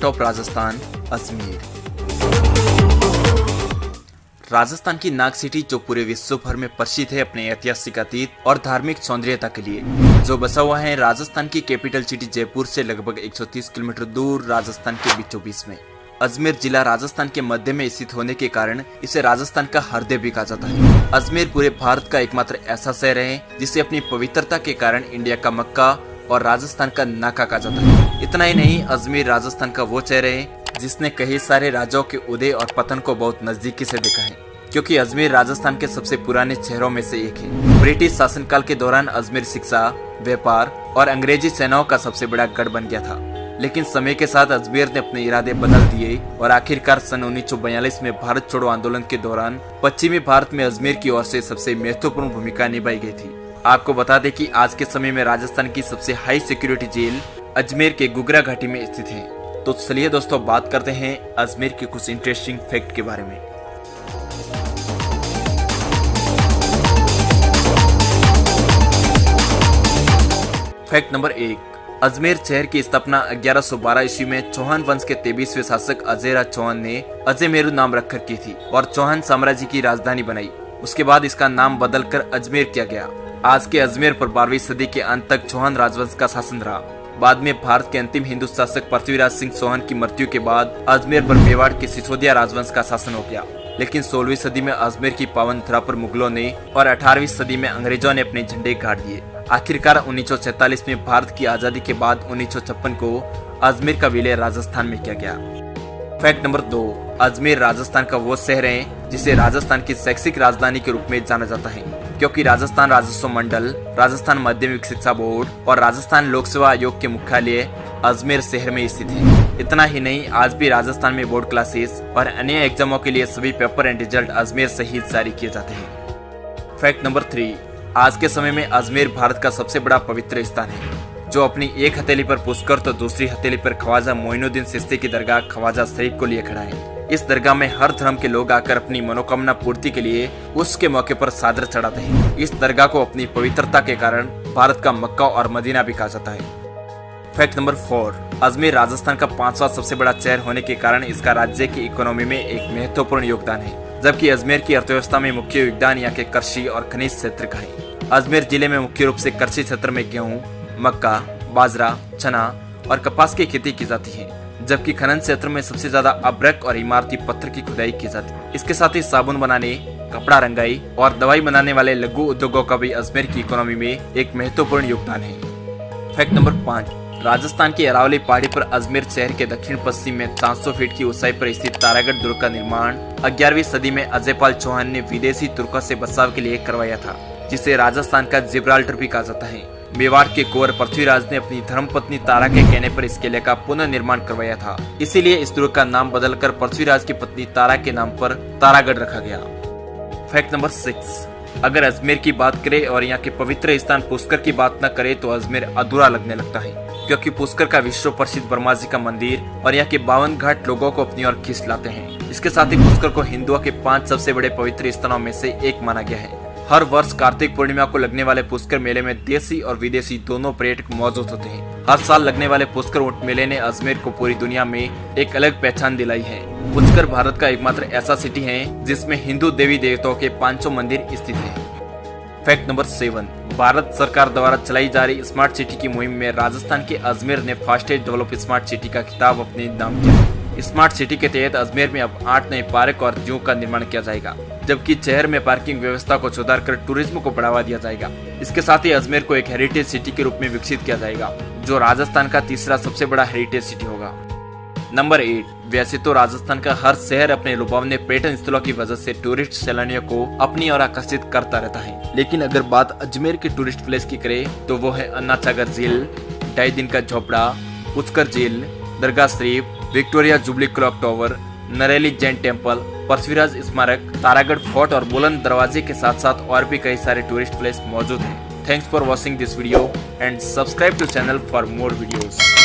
Of Rajasthan, Ajmer. Rajasthan की नाग city जो पूरे विश्व भर में प्रसिद्ध है अपने ऐतिहासिक अतीत और धार्मिक सौंदर्यता के लिए, जो बसा हुआ है राजस्थान की कैपिटल सिटी जयपुर से लगभग 130 किलोमीटर दूर राजस्थान के बीचों बीच में। अजमेर जिला राजस्थान के मध्य में स्थित होने के कारण इसे राजस्थान का हृदय भी कहा जाता है। अजमेर पूरे भारत का एकमात्र ऐसा शहर है जिसे अपनी पवित्रता के कारण इंडिया का मक्का और राजस्थान का नाका कहा जाता है। इतना ही नहीं, अजमेर राजस्थान का वो शहर है जिसने कई सारे राजाओं के उदय और पतन को बहुत नजदीकी से देखा है, क्योंकि अजमेर राजस्थान के सबसे पुराने शहरों में से एक है। ब्रिटिश शासनकाल के दौरान अजमेर शिक्षा, व्यापार और अंग्रेजी सेनाओं का सबसे बड़ा गढ़ बन गया था, लेकिन समय के साथ अजमेर ने अपने इरादे बदल दिए और आखिरकार सन 1942 में भारत छोड़ो आंदोलन के दौरान पश्चिमी भारत में अजमेर की ओर से सबसे महत्वपूर्ण भूमिका निभाई गई थी। आपको बता दें कि आज के समय में राजस्थान की सबसे हाई सिक्योरिटी जेल अजमेर के गुगरा घाटी में स्थित है। तो चलिए दोस्तों, बात करते हैं अजमेर के कुछ इंटरेस्टिंग फैक्ट के बारे में। फैक्ट नंबर 1, अजमेर शहर की स्थापना 1112 ईस्वी में चौहान वंश के 23वें शासक अजयराज चौहान ने अजयमेरु नाम रखकर की थी और चौहान साम्राज्य की राजधानी बनाई। उसके बाद इसका नाम बदलकर अजमेर किया गया। आज के अजमेर पर 12वीं सदी के अंत तक चौहान राजवंश का शासन रहा। बाद में भारत के अंतिम हिंदू शासक पृथ्वीराज सिंह चौहान की मृत्यु के बाद अजमेर पर मेवाड़ के सिसोदिया राजवंश का शासन हो गया। लेकिन 16वीं सदी में अजमेर की पावन धरा पर मुगलों ने और 18वीं सदी में अंग्रेजों ने अपने झंडे गाड़ दिए। आखिरकार 1947 में भारत की आजादी के बाद 1956 को अजमेर का विलय राजस्थान में किया गया। फैक्ट नंबर 2, अजमेर राजस्थान का वो शहर है जिसे राजस्थान की शैक्षिक राजधानी के रूप में जाना जाता है, क्योंकि राजस्थान राजस्व मंडल, राजस्थान माध्यमिक शिक्षा बोर्ड और राजस्थान लोक सेवा आयोग के मुख्यालय अजमेर शहर में स्थित है। इतना ही नहीं, आज भी राजस्थान में बोर्ड क्लासेस और अन्य एग्जामों के लिए सभी पेपर एंड रिजल्ट अजमेर से ही जारी किए जाते हैं। फैक्ट नंबर 3, आज के समय में अजमेर भारत का सबसे बड़ा पवित्र स्थान है, जो अपनी एक हथेली पर पुष्कर तो दूसरी हथेली पर ख्वाजा मोइनुद्दीन चिश्ती की दरगाह ख्वाजा शरीफ को लिए खड़ा है। इस दरगाह में हर धर्म के लोग आकर अपनी मनोकामना पूर्ति के लिए उसके मौके पर चादर चढ़ाते हैं। इस दरगाह को अपनी पवित्रता के कारण भारत का मक्का और मदीना भी कहा जाता है। फैक्ट नंबर 4, अजमेर राजस्थान का 5वां सबसे बड़ा शहर होने के कारण इसका राज्य की इकोनॉमी में एक महत्वपूर्ण योगदान है, जबकि अजमेर की अर्थव्यवस्था में मुख्य योगदान यहाँ के कृषि और खनिज क्षेत्र का है। अजमेर जिले में मुख्य रूप से कृषि क्षेत्र में गेहूं, मक्का, बाजरा, चना और कपास की खेती की जाती है, जबकि खनन क्षेत्र में सबसे ज्यादा अब्रक और इमारती पत्थर की खुदाई की जाती है। इसके साथ ही साबुन बनाने, कपड़ा रंगाई और दवाई बनाने वाले लघु उद्योगों का भी अजमेर की इकोनॉमी में एक महत्वपूर्ण योगदान है। फैक्ट नंबर 5, राजस्थान की अरावली पहाड़ी पर अजमेर शहर के दक्षिण पश्चिम में 400 फीट की ऊंचाई पर स्थित तारागढ़ दुर्ग का निर्माण 11वीं सदी में अजयपाल चौहान ने विदेशी तुर्कों से बचाव के लिए करवाया था, जिसे राजस्थान का जिब्राल्टर भी कहा जाता है। मेवाड़ के कुंवर पृथ्वीराज ने अपनी धर्मपत्नी तारा के कहने पर इस किले का पुनर्निर्माण करवाया था, इसीलिए इस दुर्ग का नाम बदलकर पृथ्वीराज की पत्नी तारा के नाम पर तारागढ़ रखा गया। फैक्ट नंबर 6, अगर अजमेर की बात करें और यहाँ के पवित्र स्थान पुष्कर की बात न करें तो अजमेर अधूरा लगने लगता है, क्योंकि पुष्कर का विश्व प्रसिद्ध ब्रह्मा जी का मंदिर और यहाँ के 52 घाट लोगों को अपनी ओर खींच लाते हैं। इसके साथ ही पुष्कर को हिंदुओं के 5 सबसे बड़े पवित्र स्थानों में से एक माना गया है। हर वर्ष कार्तिक पूर्णिमा को लगने वाले पुष्कर मेले में देशी और विदेशी दोनों पर्यटक मौजूद होते हैं। हर साल लगने वाले पुष्कर ऊंट मेले ने अजमेर को पूरी दुनिया में एक अलग पहचान दिलाई है। पुष्कर भारत का एकमात्र ऐसा सिटी है जिसमें हिंदू देवी देवताओं के 500 मंदिर स्थित हैं। फैक्ट नंबर 7, भारत सरकार द्वारा चलाई जा रही स्मार्ट सिटी की मुहिम में राजस्थान के अजमेर ने फास्टेस्ट डेवलप स्मार्ट सिटी का खिताब अपने नाम किया है। स्मार्ट सिटी के तहत अजमेर में अब 8 नए पार्क और जू का निर्माण किया जाएगा, जबकि शहर में पार्किंग व्यवस्था को सुधार कर टूरिज्म को बढ़ावा दिया जाएगा। इसके साथ ही अजमेर को एक हेरिटेज सिटी के रूप में विकसित किया जाएगा, जो राजस्थान का तीसरा सबसे बड़ा हेरिटेज सिटी होगा। नंबर 8, वैसे तो राजस्थान का हर शहर अपने लुभावने पर्यटन स्थलों की वजह से टूरिस्ट सैलानियों को अपनी ओर आकर्षित करता रहता है, लेकिन अगर बात अजमेर के टूरिस्ट प्लेस की करें तो वो है अन्ना सागर झील, 2.5 दिन का झोपड़ा, पुष्कर झील, Dargah Sharif, Victoria jubilee clock tower, Nareli Jain temple, Prithviraj स्मारक, तारागढ़ फोर्ट और बुलंद दरवाजे के साथ साथ और भी कई सारे टूरिस्ट प्लेस मौजूद हैं। Thanks for watching this video and subscribe to channel for more videos.